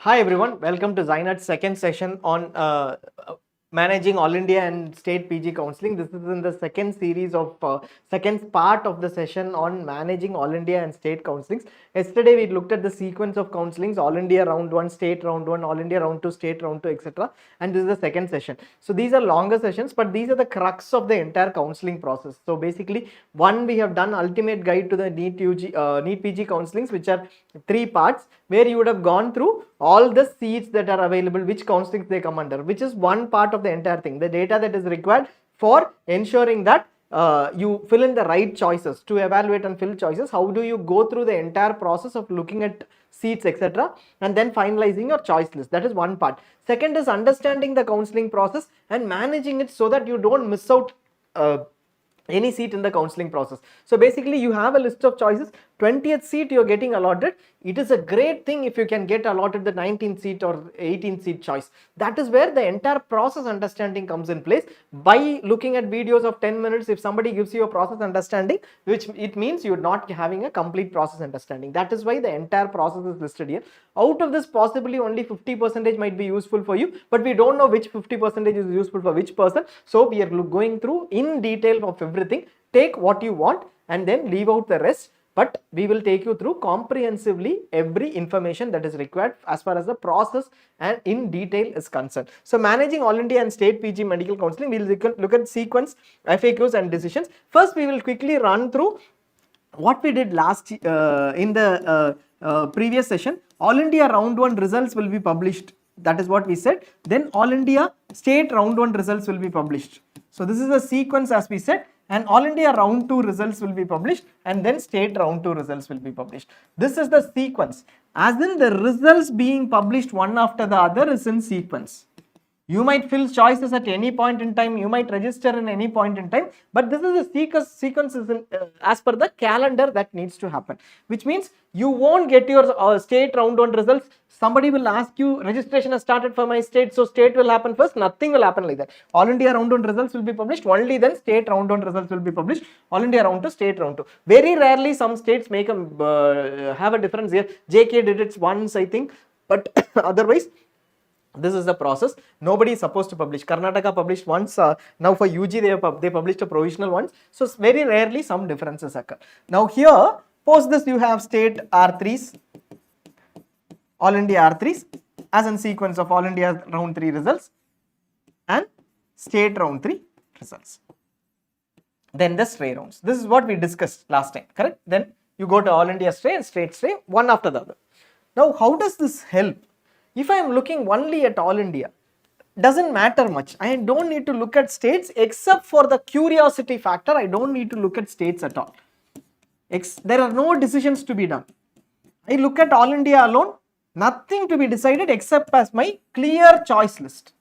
Hi everyone, welcome to ZyNerd's second session on managing All India and State PG Counselling. This is in the second series of second part of the session on managing All India and State Counsellings. Yesterday we looked at the sequence of counsellings: All India round 1, State round 1, All India round 2, State round 2, etc. And this is the second session. So these are longer sessions, but these are the crux of the entire counselling process. So basically, one, we have done ultimate guide to the NEET PG Counsellings, which are 3 parts, where you would have gone through all the seats that are available, which counsellings they come under, which is one part of the entire thing, the data that is required for ensuring that you fill in the right choices. To evaluate and fill choices, how do you go through the entire process of looking at seats, etc., and then finalizing your choice list? That is one part. Second is understanding the counselling process and managing it so that you don't miss out any seat in the counselling process. So basically, you have a list of choices, 20th seat you're getting allotted. It is a great thing if you can get allotted the 19th seat or 18th seat choice. That is where the entire process understanding comes in place. By looking at videos of 10 minutes, if somebody gives you a process understanding, which it means you're not having a complete process understanding. That is why the entire process is listed here. Out of this, possibly only 50% might be useful for you, but we don't know which 50% is useful for which person. So we are going through in detail of everything. Take what you want and then leave out the rest. But we will take you through comprehensively every information that is required as far as the process and in detail is concerned. So managing All India and State PG Medical Counselling, we will look at sequence, FAQs and decisions. First, we will quickly run through what we did last in the previous session. All India round 1 results will be published. That is what we said. Then All India State round 1 results will be published. So this is the sequence as we said. And All India round 2 results will be published, and then State round 2 results will be published. This is the sequence. As in, the results being published one after the other is in sequence. You might fill choices at any point in time, you might register in any point in time, but this is a sequence as per the calendar that needs to happen, which means you won't get your state round 1 results. Somebody will ask you, registration has started for my state, so state will happen first. Nothing will happen like that. All India round 1 results will be published, only then state round 1 results will be published. All India round 2, state round 2. Very rarely some states make have a difference here. JK did it once, I think, but otherwise this is the process. Nobody is supposed to publish. Karnataka published once. Now for UG they published a provisional once. So very rarely some differences occur. Now here, post this you have state R3s, All India R3s as in sequence of All India round 3 results and state round 3 results. Then the stray rounds. This is what we discussed last time, correct? Then you go to All India stray and state stray, one after the other. Now how does this help? If I am looking only at All India, doesn't matter much. I don't need to look at states except for the curiosity factor. I don't need to look at states at all. There are no decisions to be done. I look at All India alone, nothing to be decided except as my clear choice list.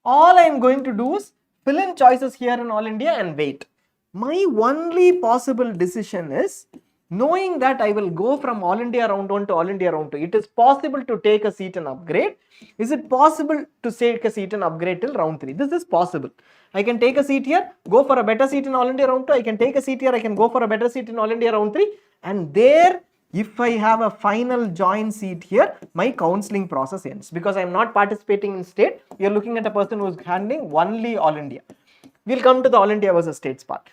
All I am going to do is fill in choices here in All India and wait. My only possible decision is knowing that I will go from All India round 1 to All India round 2. It is possible to take a seat and upgrade. Is it possible to take a seat and upgrade till round 3? This is possible. I can take a seat here, go for a better seat in All India round 2. I can take a seat here, I can go for a better seat in All India round 3. And there, if I have a final joint seat here, my counselling process ends. Because I am not participating in state, we are looking at a person who is handling only All India. We'll come to the All India versus states part.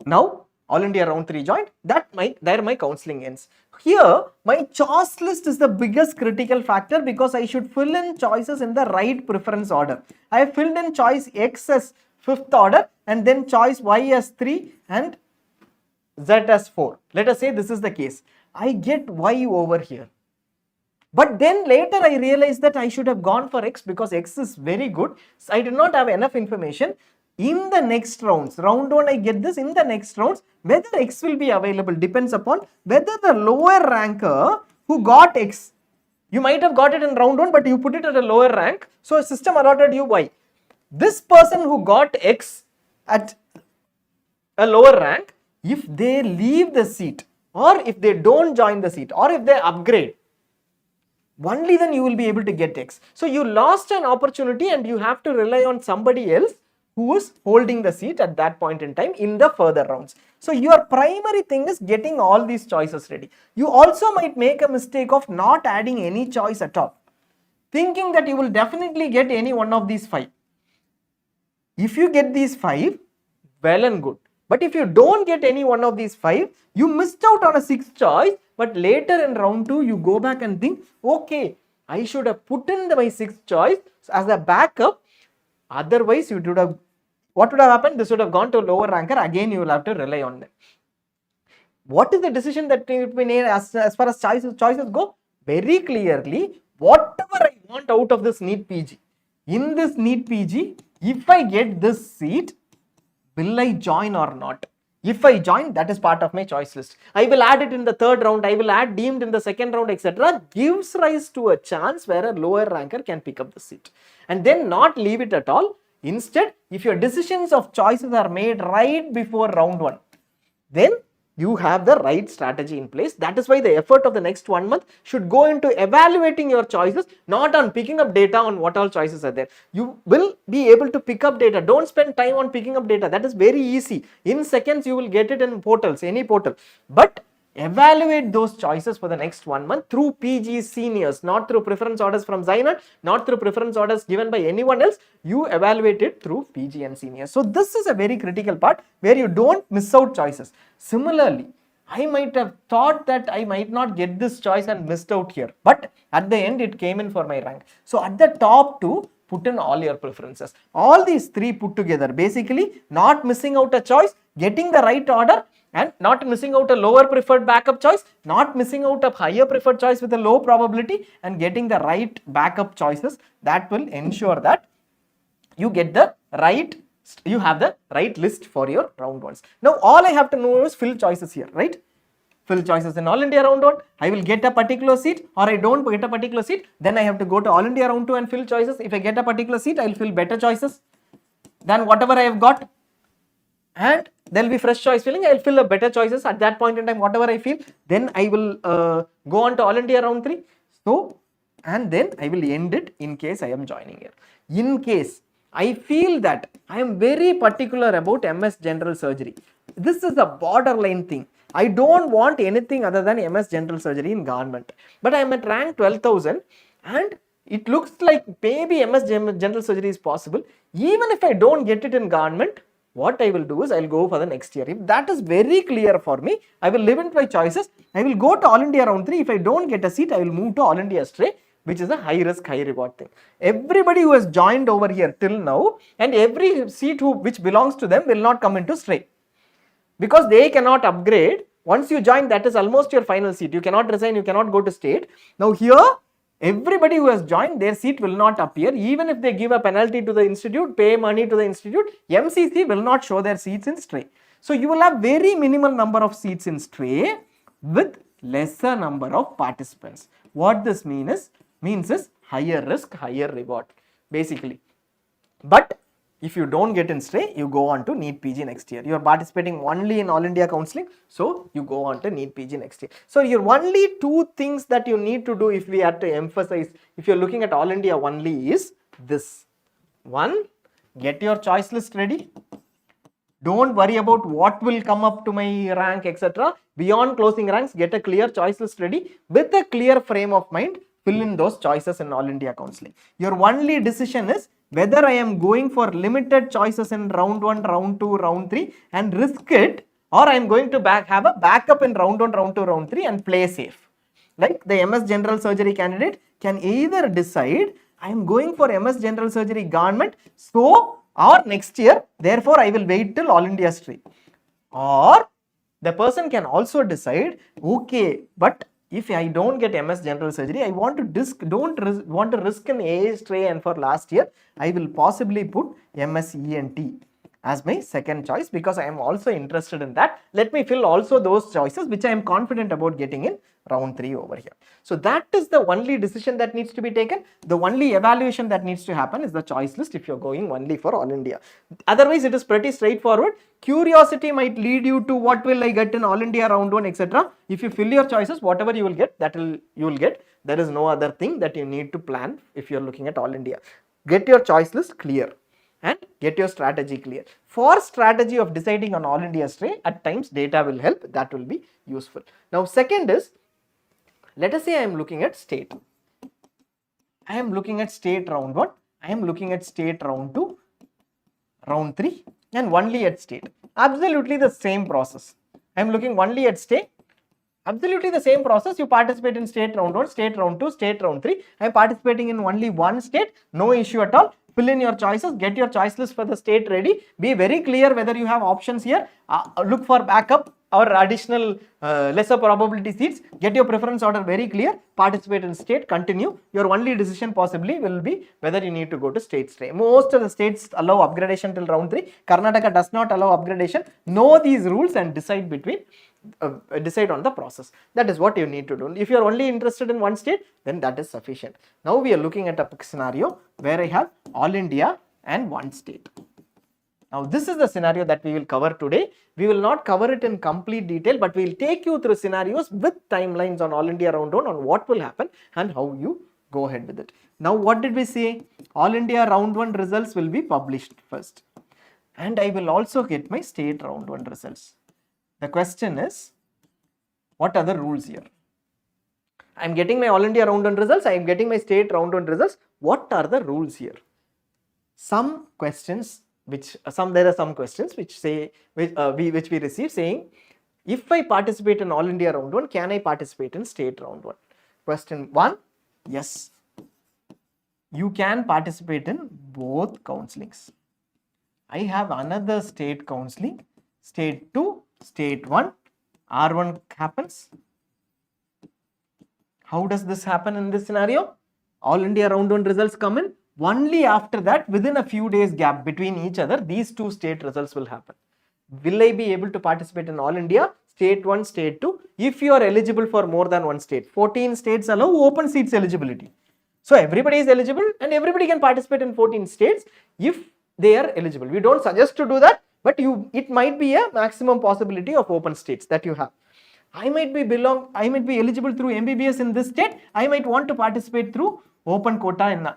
Now, All India round 3 joint, there my counselling ends. Here, my choice list is the biggest critical factor because I should fill in choices in the right preference order. I have filled in choice X as 5th order and then choice Y as 3 and Z as 4. Let us say this is the case. I get Y over here. But then later I realized that I should have gone for X because X is very good. So I did not have enough information. In the next rounds, round 1 I get this, in the next rounds, whether X will be available depends upon whether the lower ranker who got X, you might have got it in round 1 but you put it at a lower rank, so a system allotted you Y. This person who got X at a lower rank, if they leave the seat or if they don't join the seat or if they upgrade, only then you will be able to get X. So you lost an opportunity and you have to rely on somebody else who is holding the seat at that point in time in the further rounds. So your primary thing is getting all these choices ready. You also might make a mistake of not adding any choice at all, thinking that you will definitely get any one of these 5. If you get these 5, well and good. But if you don't get any one of these 5, you missed out on a 6th choice, but later in round 2, you go back and think, okay, I should have put in my 6th choice as a backup. Otherwise, you would have, what would have happened? This would have gone to a lower ranker. Again, you will have to rely on them. What is the decision that we made as far as choices go? Very clearly, whatever I want out of this NEET PG. In this NEET PG, if I get this seat, will I join or not? If I join, that is part of my choice list. I will add it in the 3rd round, I will add deemed in the 2nd round, etc. Gives rise to a chance where a lower ranker can pick up the seat. And then not leave it at all. Instead, if your decisions of choices are made right before round 1, then you have the right strategy in place. That is why the effort of the next 1 month should go into evaluating your choices, not on picking up data on what all choices are there. You will be able to pick up data. Don't spend time on picking up data. That is very easy. In seconds, you will get it in portals, any portal. But evaluate those choices for the next 1 month through PG seniors, not through preference orders from ZyNerd, not through preference orders given by anyone else. You evaluate it through PG and seniors. So this is a very critical part where you don't miss out choices. Similarly, I might have thought that I might not get this choice and missed out here, but at the end it came in for my rank. So at the top 2, put in all your preferences. All these 3 put together, basically not missing out a choice, getting the right order, and not missing out a lower preferred backup choice, not missing out a higher preferred choice with a low probability, and getting the right backup choices. That will ensure that you get the right, you have the right list for your round 1s. Now all I have to know is fill choices here, right? Fill choices in All India round 1, I will get a particular seat, or I don't get a particular seat, then I have to go to All India round 2 and fill choices. If I get a particular seat, I will fill better choices than whatever I have got, and there will be fresh choice filling. I will fill up better choices at that point in time, whatever I feel. Then I will go on to All India round 3. So, and then I will end it in case I am joining here. In case I feel that I am very particular about MS General Surgery, this is a borderline thing. I don't want anything other than MS General Surgery in government, but I am at rank 12,000 and it looks like maybe MS General Surgery is possible. Even if I don't get it in government, what I will do is I will go for the next year. If that is very clear for me, I will limit my choices. I will go to All India round 3. If I don't get a seat, I will move to All India straight, which is a high risk, high reward thing. Everybody who has joined over here till now, and every seat which belongs to them will not come into straight, because they cannot upgrade. Once you join, that is almost your final seat. You cannot resign, you cannot go to state. Now here, everybody who has joined, their seat will not appear. Even if they give a penalty to the institute, pay money to the institute, MCC will not show their seats in stray. So you will have very minimal number of seats in stray with lesser number of participants. What this means is higher risk, higher reward, basically. But if you don't get in stray, you go on to NEET PG next year. You are participating only in All India Counselling, so you go on to NEET PG next year. So your only 2 things that you need to do, if we had to emphasize, if you are looking at All India only, is this. 1, get your choice list ready. Don't worry about what will come up to my rank, etc. Beyond closing ranks, get a clear choice list ready with a clear frame of mind. Fill in those choices in All India Counselling. Your only decision is whether I am going for limited choices in round 1, round 2, round 3 and risk it, or I am going to have a backup in round 1, round 2, round 3 and play safe. Like the MS General Surgery candidate can either decide I am going for MS General Surgery government, so or next year, therefore I will wait till All India straight. Or the person can also decide, okay, but if I don't get MS General Surgery, I want to want to risk an AA stray, and for last year, I will possibly put MS ENT as my second choice because I am also interested in that. Let me fill also those choices which I am confident about getting in round 3 over here. So that is the only decision that needs to be taken. The only evaluation that needs to happen is the choice list if you're going only for All India. Otherwise, it is pretty straightforward. Curiosity might lead you to what will I get in All India round 1, etc. If you fill your choices, whatever you will get, you will get. There is no other thing that you need to plan if you're looking at All India. Get your choice list clear. and get your strategy clear. For strategy of deciding on all India straight, at times data will help, that will be useful. Now second is, let us say I am looking at state. I am looking at state round 1, I am looking at state round 2, round 3 and only at state. Absolutely the same process. I am looking only at state. Absolutely the same process. You participate in state round 1, state round 2, state round 3. I am participating in only one state. No issue at all. Fill in your choices. Get your choice list for the state ready. Be very clear whether you have options here. Look for backup or additional lesser probability seats. Get your preference order very clear. Participate in state. Continue. Your only decision possibly will be whether you need to go to state straight. Most of the states allow upgradation till round 3. Karnataka does not allow upgradation. Know these rules and decide between. Decide on the process. That is what you need to do. If you are only interested in one state, then that is sufficient. Now we are looking at a scenario where I have all India and one state. Now this is the scenario that we will cover today. We will not cover it in complete detail, but we will take you through scenarios with timelines on all India round 1 on what will happen and how you go ahead with it. Now what did we say? All India round 1 results will be published first, and I will also get my state round 1 results. The question is, what are the rules here? I am getting my all India round 1 results, I am getting my state round 1 results. What are the rules here? Some questions there are some questions which say, which we receive saying, if I participate in all India round 1, can I participate in state round 1? Question 1, yes, you can participate in both counselings. I have another state counselling, state 2, state 1, R1 happens. How does this happen in this scenario? All India round 1 results come in. Only after that, within a few days gap between each other, these two state results will happen. Will I be able to participate in all India, state 1, state 2? If you are eligible for more than one state, 14 states allow open seats eligibility. So everybody is eligible and everybody can participate in 14 states if they are eligible. We don't suggest to do that, but it might be a maximum possibility of open states that you have. I might be eligible through MBBS in this state. I might want to participate through open quota in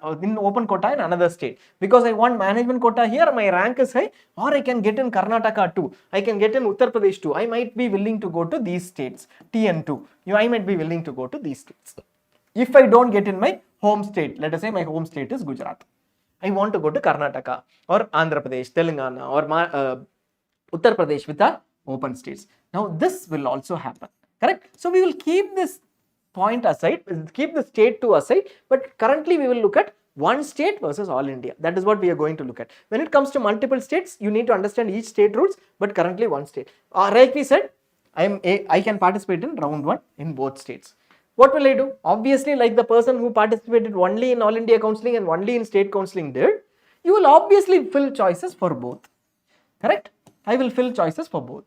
another state because I want management quota here, my rank is high, or I can get in Karnataka too, I can get in Uttar Pradesh too. I might be willing to go to these states, TN2. I might be willing to go to these states. If I don't get in my home state, let us say my home state is Gujarat, I want to go to Karnataka or Andhra Pradesh, Telangana or Uttar Pradesh with our open states. Now this will also happen, correct? So we will keep this point aside, keep the state 2 aside, but currently we will look at one state versus all India. That is what we are going to look at. When it comes to multiple states, you need to understand each state rules, but currently one state. Like we said, I can participate in round 1 in both states. What will I do? Obviously, like the person who participated only in all India counselling and only in state counselling did, you will obviously fill choices for both, correct? I will fill choices for both.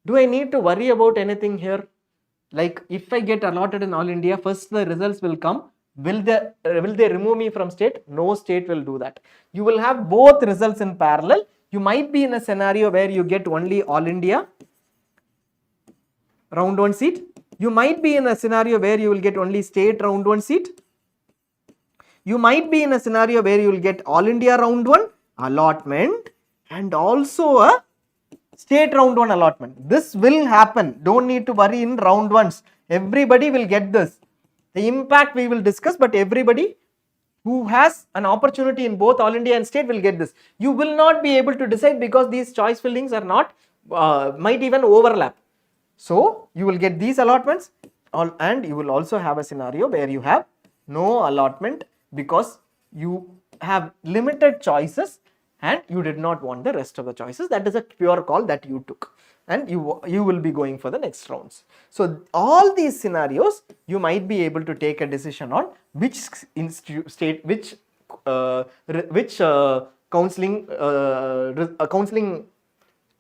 Do I need to worry about anything here? Like if I get allotted in all India, first the results will come. Will they remove me from state? No state will do that. You will have both results in parallel. You might be in a scenario where you get only all India round 1 seat. You might be in a scenario where you will get only state round 1 seat. You might be in a scenario where you will get all India round 1 allotment and also a state round 1 allotment. This will happen. Don't need to worry in round 1s. Everybody will get this. The impact we will discuss, but everybody who has an opportunity in both all India and state will get this. You will not be able to decide because these choice fillings are not, might even overlap. So you will get these allotments and you will also have a scenario where you have no allotment because you have limited choices and you did not want the rest of the choices. That is a pure call that you took and you will be going for the next rounds. So all these scenarios you might be able to take a decision on which counselling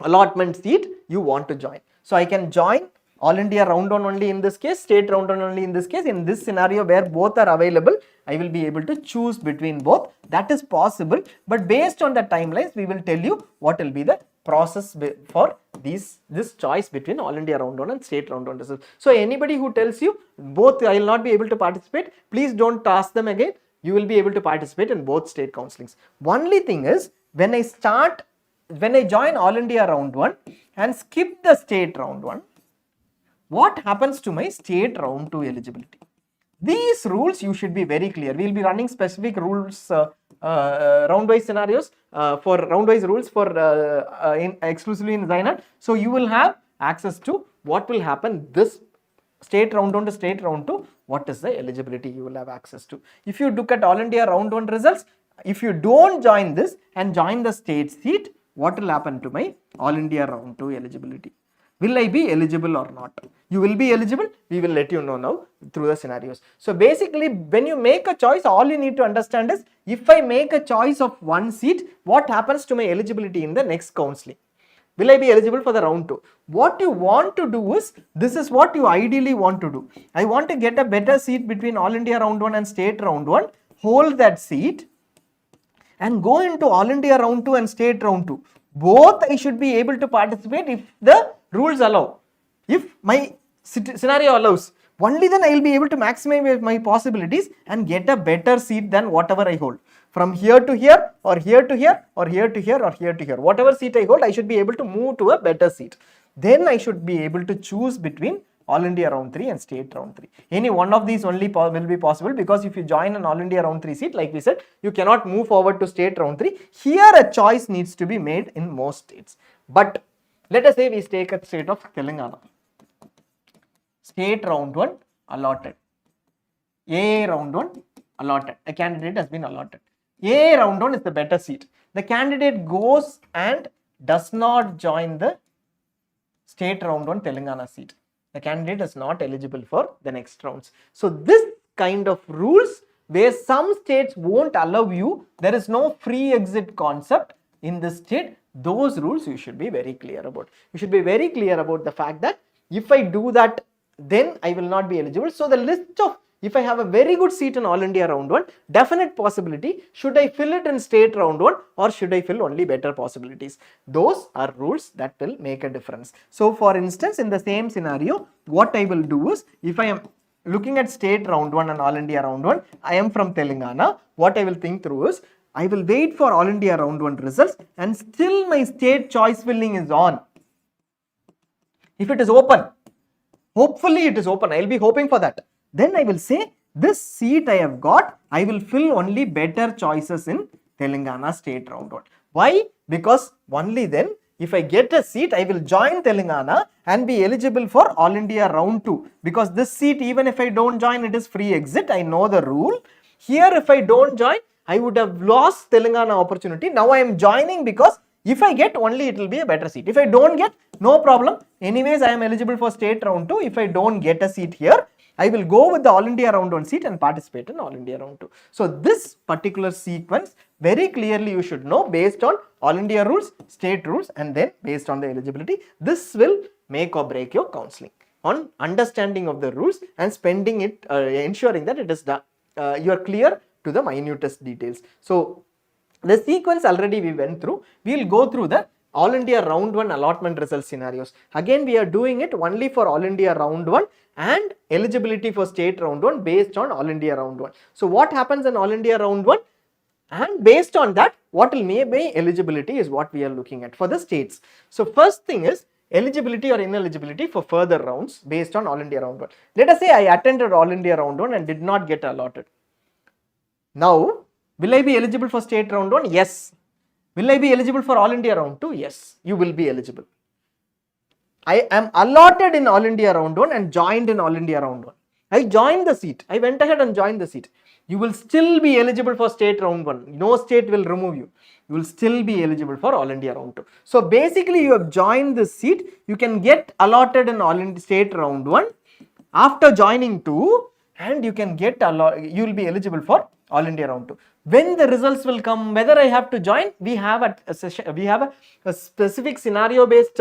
allotment seat you want to join. So I can join all India round 1 only in this case, state round 1 only in this case. In this scenario where both are available, I will be able to choose between both. That is possible, but based on the timelines, we will tell you what will be the process for this choice between all India round 1 and state round 1. So anybody who tells you both I will not be able to participate, please don't ask them again. you will be able to participate in both state counselings. Only thing is, when I join All India round 1 and skip the state round 1, what happens to my state round 2 eligibility? These rules you should be very clear. We will be running specific rules, round-wise scenarios, for round-wise rules for exclusively in ZyNerd. So you will have access to what will happen this state round 1 to state round 2, what is the eligibility you will have access to. If you look at All India round 1 results, if you don't join this and join the state seat, what will happen to my All India round 2 eligibility? Will I be eligible or not? You will be eligible. We will let you know now through the scenarios. So basically, when you make a choice, all you need to understand is, if I make a choice of one seat, what happens to my eligibility in the next counselling? Will I be eligible for the round 2? What you want to do is, this is what you ideally want to do. I want to get a better seat between All India round 1 and state round 1, hold that seat and go into All India round 2 and state round 2. Both I should be able to participate if the rules allow. If my scenario allows, only then I will be able to maximize my possibilities and get a better seat than whatever I hold. From here to here, or here to here, or here to here, or here to here. Whatever seat I hold, I should be able to move to a better seat. Then I should be able to choose between All India round 3 and state round 3. Any one of these only will be possible, because if you join an All India round 3 seat, like we said, you cannot move forward to state round 3. Here a choice needs to be made in most states. But let us say we take a state of Telangana. State round 1 allotted. A round 1 allotted. A candidate has been allotted. A round 1 is the better seat. The candidate goes and does not join the state round 1 Telangana seat. The candidate is not eligible for the next rounds. So this kind of rules, where some states won't allow you, there is no free exit concept in this state, those rules you should be very clear about. You should be very clear about the fact that if I do that, then I will not be eligible. So the list of, if I have a very good seat in All India round 1, definite possibility, should I fill it in state round 1 or should I fill only better possibilities? Those are rules that will make a difference. So for instance, in the same scenario, what I will do is, if I am looking at state round 1 and All India round 1, I am from Telangana, what I will think through is, I will wait for All India round 1 results and still my state choice filling is on. If it is open, hopefully it is open, I will be hoping for that. Then I will say, this seat I have got, I will fill only better choices in Telangana state round 1. Why? Because only then, if I get a seat, I will join Telangana and be eligible for All India round 2. Because this seat, even if I don't join, it is free exit. I know the rule. Here, if I don't join, I would have lost Telangana opportunity. Now I am joining because if I get, only it will be a better seat. If I don't get, no problem. Anyways, I am eligible for state round 2. If I don't get a seat here, I will go with the All India round 1 seat and participate in All India round 2. So this particular sequence, very clearly you should know, based on All India rules, state rules, and then based on the eligibility. This will make or break your counselling on understanding of the rules and spending it, ensuring that it is done. You are clear to the minutest details. So the sequence already we went through. We will go through the All India round 1 allotment result scenarios. Again, we are doing it only for All India round 1 and eligibility for state round 1 based on All India round 1. So what happens in All India round 1, and based on that, what will be eligibility is what we are looking at for the states. So first thing is eligibility or ineligibility for further rounds based on All India round 1. Let us say I attended All India round 1 and did not get allotted. Now, will I be eligible for state round 1? Yes. Will I be eligible for All India round 2? Yes, you will be eligible. I am allotted in All India round 1 and joined in All India round 1. I joined the seat. I went ahead and joined the seat. You will still be eligible for state round 1. No state will remove you. You will still be eligible for All India round 2. So basically you have joined this seat. You can get allotted in All India state round 1 after joining 2, and you can get you will be eligible for All India round 2. When the results will come, whether I have to join, we have a session, we have a specific scenario based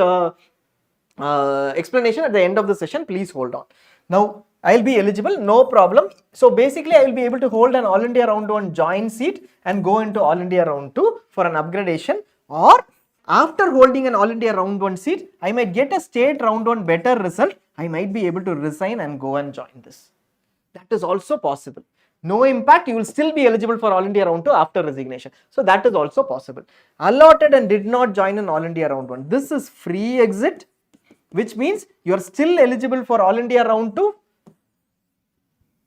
explanation at the end of the session. Please hold on. Now I will be eligible, no problem. So basically I will be able to hold an All India round 1 join seat and go into All India round 2 for an upgradation, or after holding an All India round 1 seat, I might get a state round 1 better result. I might be able to resign and go and join this. That is also possible. no impact, you will still be eligible for All India Round 2 after resignation. So that is also possible. Allotted and did not join in All India Round 1. This is free exit, which means you are still eligible for All India Round 2.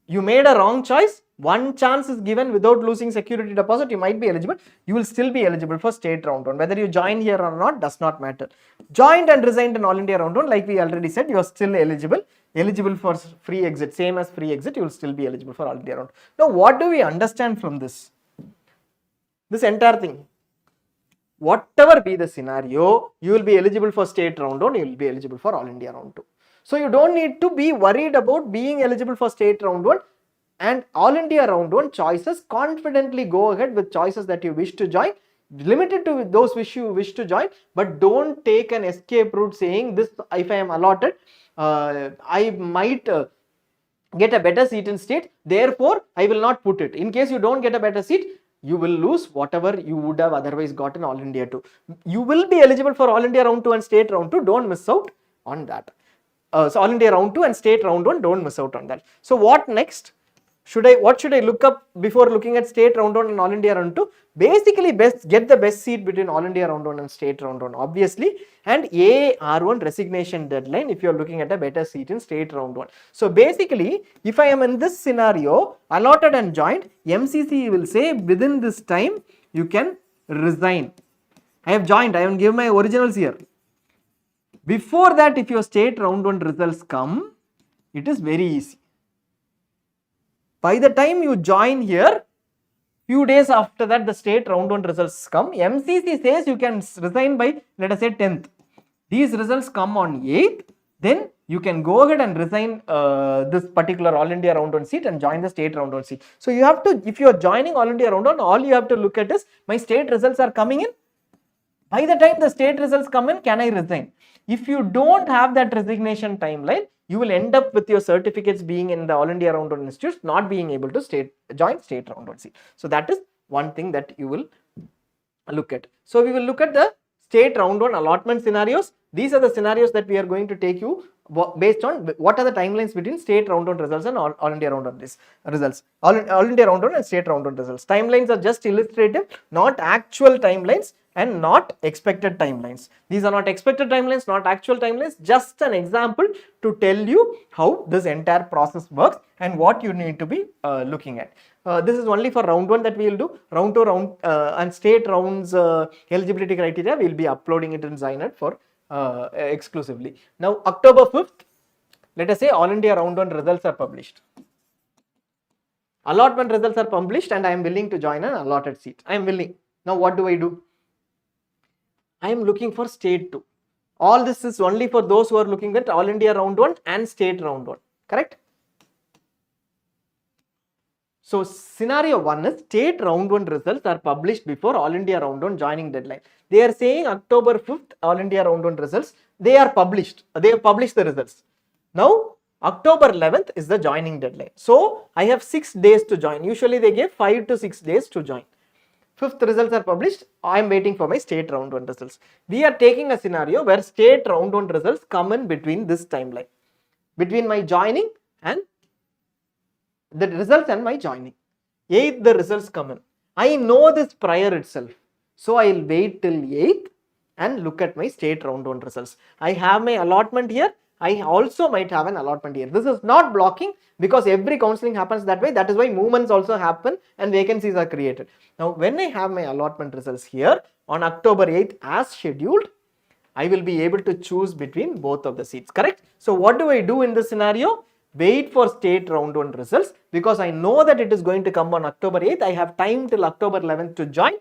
You made a wrong choice. One chance is given without losing security deposit. You might be eligible. You will still be eligible for state round 1. Whether you join here or not does not matter. Joined and resigned in All India Round 1, like we already said, you are still eligible. Eligible for free exit, same as free exit, you will still be eligible for All India Round. Now, what do we understand from this? This entire thing. Whatever be the scenario, you will be eligible for state round 1, you will be eligible for All India Round 2. So you don't need to be worried about being eligible for state round 1 and All India Round 1 choices. Confidently go ahead with choices that you wish to join, limited to those which you wish to join, but don't take an escape route saying this, if I am allotted, I might get a better seat in state, therefore I will not put it. In case you don't get a better seat, you will lose whatever you would have otherwise gotten All India 2. You will be eligible for All India Round 2 and state round 2, don't miss out on that. So All India Round 2 and state round 1, don't miss out on that. So what next? What should I look up before looking at state round 1 and All India Round 2? Basically, get the best seat between All India Round 1 and state round 1, obviously, and AR1 resignation deadline if you are looking at a better seat in state round 1. So basically, if I am in this scenario, allotted and joined, MCC will say within this time you can resign. I have joined, I have given my originals here. Before that, if your state round 1 results come, it is very easy. By the time you join here, few days after that the state round 1 results come, MCC says you can resign by, let us say, 10th. These results come on 8th, then you can go ahead and resign this particular All India Round 1 seat and join the state round 1 seat. So you have to, if you are joining All India Round 1, all you have to look at is my state results are coming in. By the time the state results come in, can I resign? If you don't have that resignation timeline, you will end up with your certificates being in the All India Round 1 institutes, not being able to join state round 1 seat. So that is one thing that you will look at. So we will look at the state round 1 allotment scenarios. These are the scenarios that we are going to take you based on what are the timelines between state round 1 results and All India Round 1 results. All India Round 1 and state round 1 results. Timelines are just illustrative, not actual timelines and not expected timelines. These are not expected timelines, not actual timelines, just an example to tell you how this entire process works and what you need to be looking at. This is only for round 1 that we will do. Round 2 and state rounds eligibility criteria, we will be uploading it in ZyNerd for exclusively. Now October 5th, let us say All India Round 1 results are published. Allotment results are published and I am willing to join an allotted seat. I am willing. Now what do? I am looking for state 2. All this is only for those who are looking at All India Round 1 and state round 1, correct? So scenario 1 is state round 1 results are published before All India Round 1 joining deadline. They are saying October 5th All India Round 1 results, they are published, they have published the results. Now October 11th is the joining deadline. So I have 6 days to join. Usually they give 5 to 6 days to join. 5th results are published, I am waiting for my state round 1 results. We are taking a scenario where state round 1 results come in between this timeline, between my joining and the results and my joining. 8th the results come in. I know this prior itself, so I will wait till 8th and look at my state round 1 results. I have my allotment here, I also might have an allotment here. This is not blocking because every counseling happens that way. That is why movements also happen and vacancies are created. Now when I have my allotment results here on October 8th as scheduled, I will be able to choose between both of the seats, correct? So what do I do in this scenario? Wait for state round 1 results because I know that it is going to come on October 8th. I have time till October 11th to join.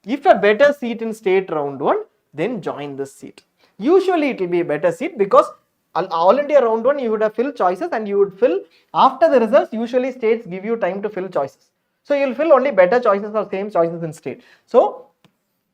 If a better seat in state round 1, then join this seat. Usually it will be a better seat because All India Round 1 you would have filled choices and you would fill after the results. Usually states give you time to fill choices. So you will fill only better choices or same choices in state. So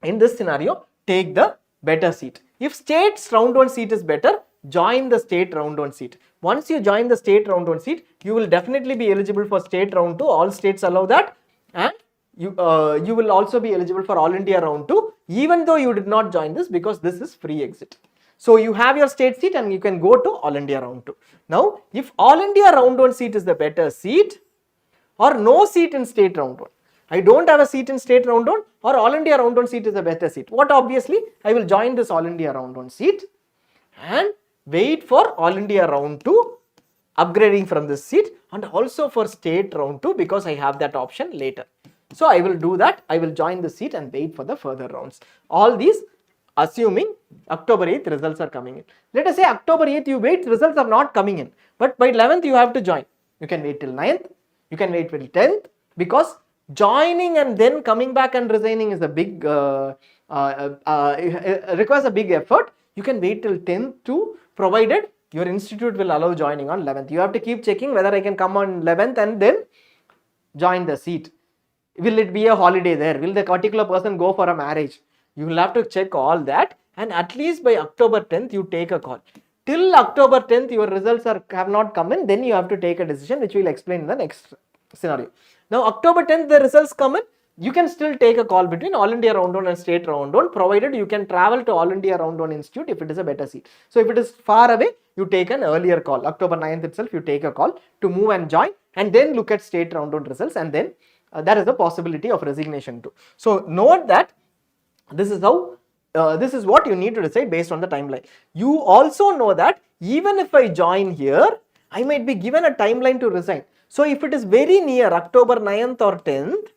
in this scenario, take the better seat. If state's round 1 seat is better, join the state round 1 seat. Once you join the state round 1 seat, you will definitely be eligible for state round 2. All states allow that, and you will also be eligible for All India Round 2 even though you did not join this because this is free exit. So you have your state seat and you can go to All India Round 2. Now if All India Round 1 seat is the better seat, or no seat in state round 1. I don't have a seat in state round 1 or all India round 1 seat is a better seat. What obviously, I will join this all India round 1 seat and wait for all India round 2 upgrading from this seat and also for state round 2 because I have that option later. So I will do that. I will join the seat and wait for the further rounds. All these assuming October 8th results are coming in. Let us say October 8th you wait, results are not coming in. But by 11th you have to join. You can wait till 9th. You can wait till 10th because joining and then coming back and resigning is a big, requires a big effort. You can wait till 10th too, provided your institute will allow joining on 11th. You have to keep checking whether I can come on 11th and then join the seat. Will it be a holiday there? Will the particular person go for a marriage? You will have to check all that, and at least by October 10th you take a call. Till October 10th your results have not come in, then you have to take a decision which we will explain in the next scenario. Now October 10th the results come in, you can still take a call between all India round 1 and state round 1 provided you can travel to all India round 1 institute if it is a better seat. So if it is far away, you take an earlier call. October 9th itself you take a call to move and join and then look at state round 1 results, and then there is a possibility of resignation too. So note that this is how this is what you need to decide based on the timeline. You also know that even if I join here, I might be given a timeline to resign. So if it is very near October 9th or 10th,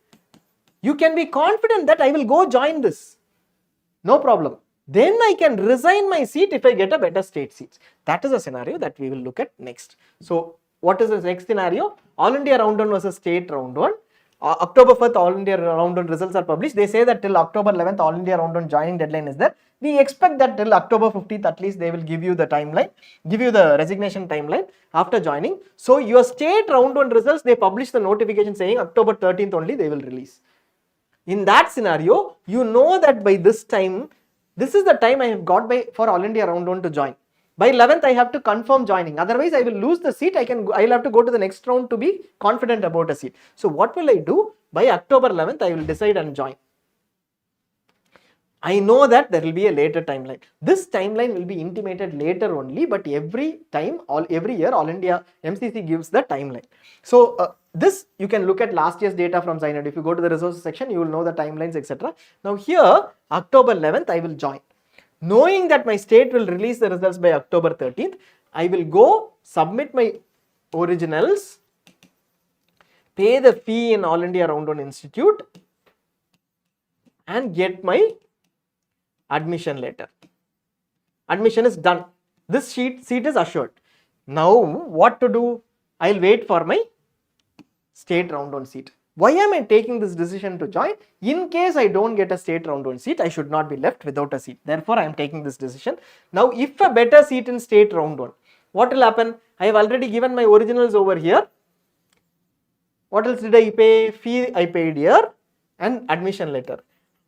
you can be confident that I will go join this. No problem. Then I can resign my seat if I get a better state seat. That is a scenario that we will look at next. So what is the next scenario? All India round 1 versus state round 1. October 1st all India round 1 results are published. They say that till October 11th all India round 1 joining deadline is there. We expect that till October 15th at least they will give you the timeline, give you the resignation timeline after joining. So your state round 1 results, they publish the notification saying October 13th only they will release. In that scenario, you know that by this time, this is the time I have got for all India round 1 to join. By 11th, I have to confirm joining. Otherwise, I will lose the seat. I'll have to go to the next round to be confident about a seat. So what will I do? By October 11th, I will decide and join. I know that there will be a later timeline. This timeline will be intimated later only, but every year, All India MCC gives the timeline. So this you can look at last year's data from ZyNerd. If you go to the resources section, you will know the timelines, etc. Now here, October 11th, I will join. Knowing that my state will release the results by October 13th, I will go submit my originals, pay the fee in All India Round 1 Institute and get my admission letter. Admission is done. This seat is assured. Now what to do? I'll wait for my state round 1 seat. Why am I taking this decision to join? In case I don't get a state round 1 seat, I should not be left without a seat. Therefore, I am taking this decision. Now, if a better seat in state round 1, what will happen? I have already given my originals over here. What else did I pay? Fee I paid here and admission letter.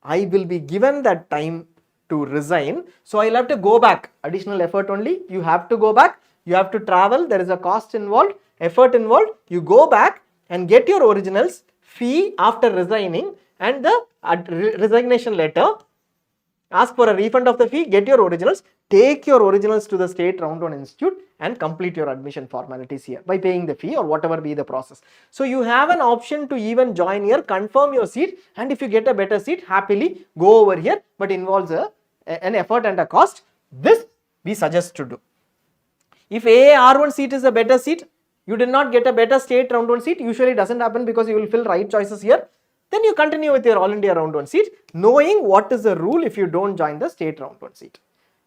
I will be given that time to resign. So, I'll have to go back. Additional effort only. You have to go back. You have to travel. There is a cost involved, effort involved. You go back and get your originals, fee after resigning and the resignation letter. Ask for a refund of the fee, get your originals, take your originals to the state round 1 institute and complete your admission formalities here by paying the fee or whatever be the process. So you have an option to even join here, confirm your seat, and if you get a better seat, happily go over here, but involves an effort and a cost. This we suggest to do. If AAR1 seat is a better seat, you did not get a better state round 1 seat, usually doesn't happen because you will fill right choices here. Then you continue with your All India round 1 seat, knowing what is the rule if you don't join the state round 1 seat.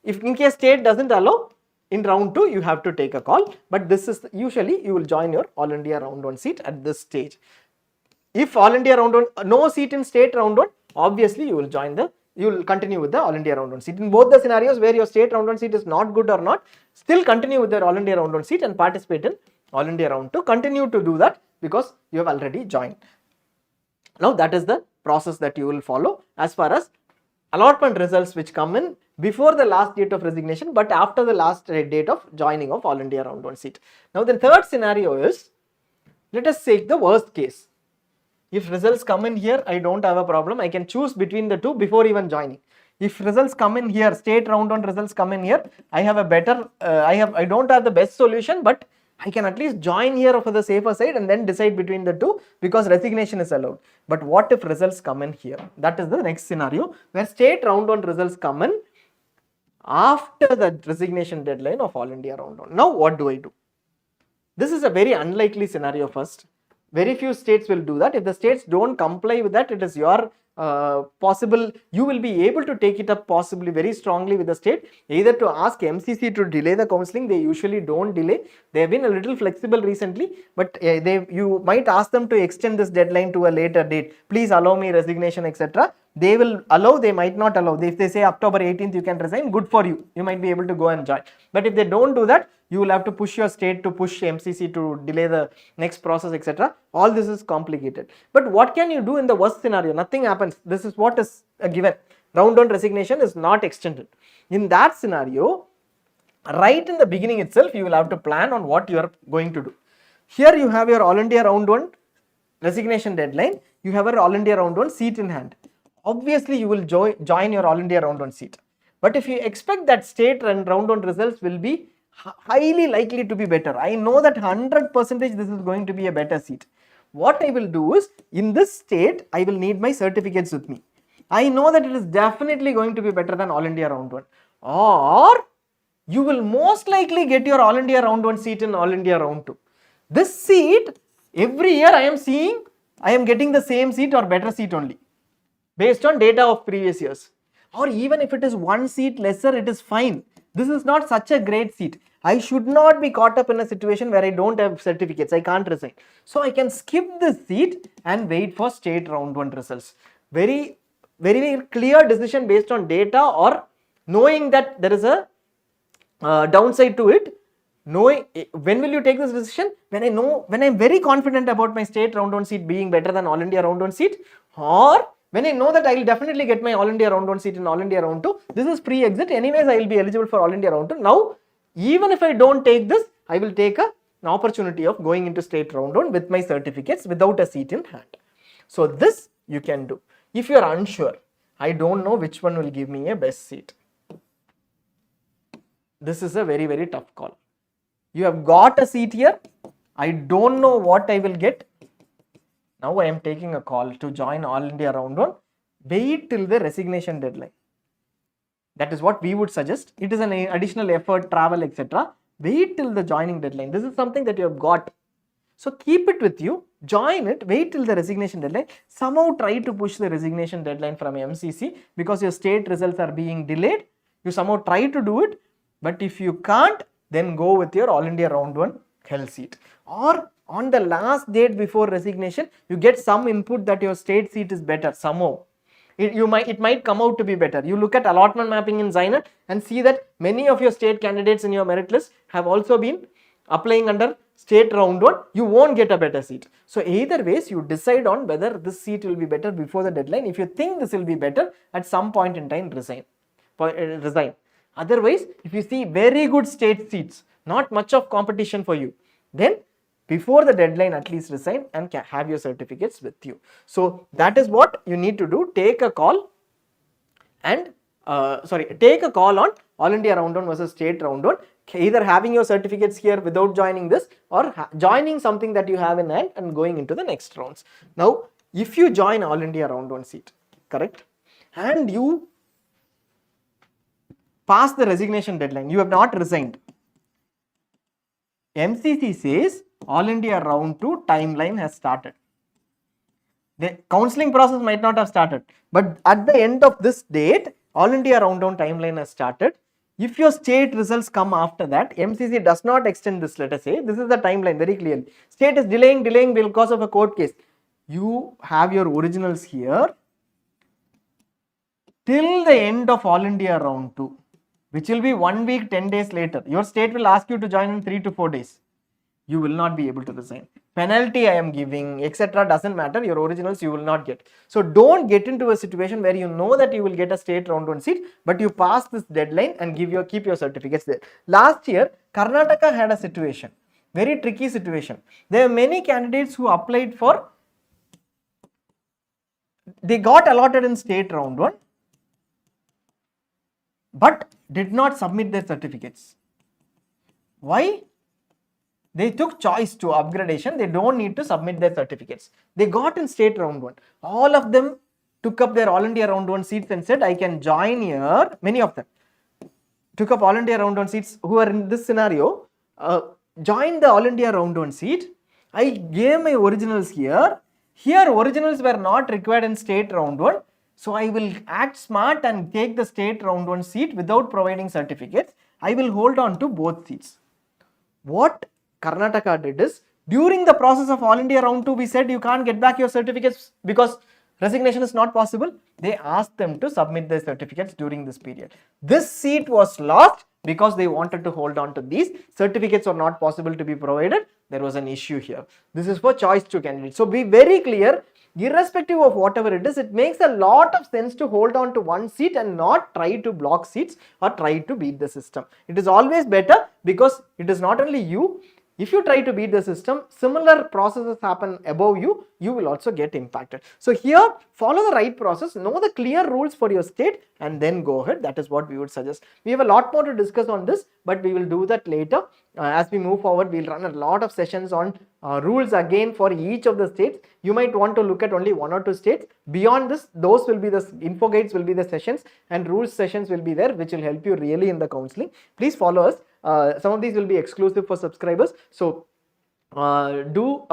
If in case state doesn't allow, in round 2 you have to take a call, but this is usually you will join your All India round 1 seat at this stage. If All India round 1, no seat in state round 1, obviously you will continue with the All India round 1 seat. In both the scenarios where your state round 1 seat is not good or not, still continue with the All India round 1 seat and participate in All India round 2. Continue to do that because you have already joined. Now that is the process that you will follow as far as allotment results which come in before the last date of resignation but after the last date of joining of All India round 1 seat. Now the third scenario is, let us take the worst case. If results come in here, I don't have a problem. I can choose between the two before even joining. If results come in here, state round 1 results come in here, I have a better, I don't have the best solution, but I can at least join here for the safer side and then decide between the two, because resignation is allowed. But what if results come in here? That is the next scenario where state round 1 results come in after the resignation deadline of All India round 1. Now what do I do? This is a very unlikely scenario first. Very few states will do that. If the states don't comply with that, it is your possible, you will be able to take it up possibly very strongly with the state, either to ask MCC to delay the counselling. They usually don't delay. They have been a little flexible recently, but you might ask them to extend this deadline to a later date. Please allow me resignation, etc. They will allow, they might not allow. If they say October 18th you can resign, good for you. You might be able to go and join. But if they don't do that, you will have to push your state to push MCC to delay the next process, etc. All this is complicated. But what can you do in the worst scenario? Nothing happens. This is what is a given. Round 1 resignation is not extended. In that scenario, right in the beginning itself, you will have to plan on what you are going to do. Here you have your All India round 1 resignation deadline. You have your All India round 1 seat in hand. Obviously, you will join your All India round 1 seat. But if you expect that state and round 1 results will be highly likely to be better, I know that 100% this is going to be a better seat. What I will do is, in this state, I will need my certificates with me. I know that it is definitely going to be better than All India round 1. Or you will most likely get your All India round 1 seat in All India round 2. This seat, every year I am seeing, I am getting the same seat or better seat only, based on data of previous years. Or even if it is 1 seat lesser, it is fine. This is not such a great seat. I should not be caught up in a situation where I don't have certificates. I can't resign. So I can skip this seat and wait for state round 1 results. Very, very, very clear decision based on data, or knowing that there is a downside to it. Knowing, when will you take this decision? When I'm very confident about my state round 1 seat being better than All India round 1 seat, or when I know that I will definitely get my All India round 1 seat in All India round 2. This is pre-exit. Anyways, I will be eligible for All India round 2. Now, even if I don't take this, I will take an opportunity of going into state round 1 with my certificates without a seat in hand. So this you can do. If you are unsure, I don't know which one will give me a best seat. This is a very, very tough call. You have got a seat here. I don't know what I will get. Now I am taking a call to join All India round 1. Wait till the resignation deadline. That is what we would suggest. It is an additional effort, travel, etc. Wait till the joining deadline. This is something that you have got. So keep it with you, join it, wait till the resignation deadline. Somehow try to push the resignation deadline from MCC, because your state results are being delayed. You somehow try to do it. But if you can't, then go with your All India round 1 hell seat. Or on the last date before resignation, you get some input that your state seat is better somehow. It might come out to be better. You look at allotment mapping in ZyNerd and see that many of your state candidates in your merit list have also been applying under state round 1. You won't get a better seat. So either ways, you decide on whether this seat will be better before the deadline. If you think this will be better, at some point in time resign. Otherwise, if you see very good state seats, not much of competition for you, then before the deadline at least resign and have your certificates with you. So that is what you need to do. Take a call and take a call on All India round 1 versus state round 1. Either having your certificates here without joining this, or joining something that you have in hand and going into the next rounds. Now, if you join All India round 1 seat, correct, and you pass the resignation deadline, you have not resigned, MCC says All India round 2 timeline has started. The counselling process might not have started, but at the end of this date, All India round 1 timeline has started. If your state results come after that, MCC does not extend this, let us say, this is the timeline very clearly. State is delaying because of a court case. You have your originals here till the end of All India round 2, which will be 1 week, 10 days later. Your state will ask you to join in 3 to 4 days. You will not be able to resign. Penalty I am giving, etc. doesn't matter. Your originals you will not get. So don't get into a situation where you know that you will get a state round 1 seat, but you pass this deadline and keep your certificates there. Last year, Karnataka had a situation, very tricky situation. There are many candidates who applied for, they got allotted in state round 1, but did not submit their certificates. Why? They took choice to upgradation. They don't need to submit their certificates. They got in state round 1. All of them took up their all India round 1 seats and said, I can join here. Many of them took up all India round 1 seats who are in this scenario, joined the all India round 1 seat. I gave my originals here. Here originals were not required in state round 1. So I will act smart and take the state round 1 seat without providing certificates. I will hold on to both seats. What Karnataka did is, during the process of all India round 2, we said you can't get back your certificates because resignation is not possible. They asked them to submit their certificates during this period. This seat was lost because they wanted to hold on to these. Certificates are not possible to be provided. There was an issue here. This is for choice 2 candidates. So be very clear, irrespective of whatever it is, it makes a lot of sense to hold on to one seat and not try to block seats or try to beat the system. It is always better because it is not only you. If you try to beat the system, similar processes happen above you, you will also get impacted. So here, follow the right process, know the clear rules for your state and then go ahead. That is what we would suggest. We have a lot more to discuss on this, but we will do that later. As we move forward, we'll run a lot of sessions on rules again for each of the states. You might want to look at only 1 or 2 states. Beyond this, those will be the info guides, will be the sessions, and rules sessions will be there, which will help you really in the counseling. Please follow us. Some of these will be exclusive for subscribers. So do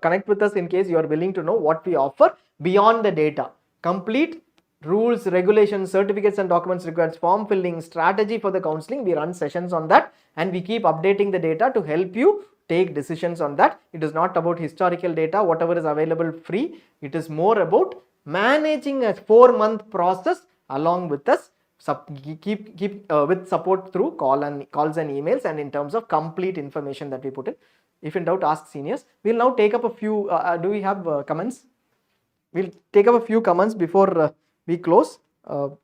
connect with us in case you are willing to know what we offer beyond the data. Complete rules, regulations, certificates and documents required, form filling, strategy for the counseling. We run sessions on that and we keep updating the data to help you take decisions on that. It is not about historical data, whatever is available free. It is more about managing a 4-month process along with us. Keep with support through calls and emails, and in terms of complete information that we put in. If in doubt, ask seniors. We'll now take up a few. Do we have comments? We'll take up a few comments before we close.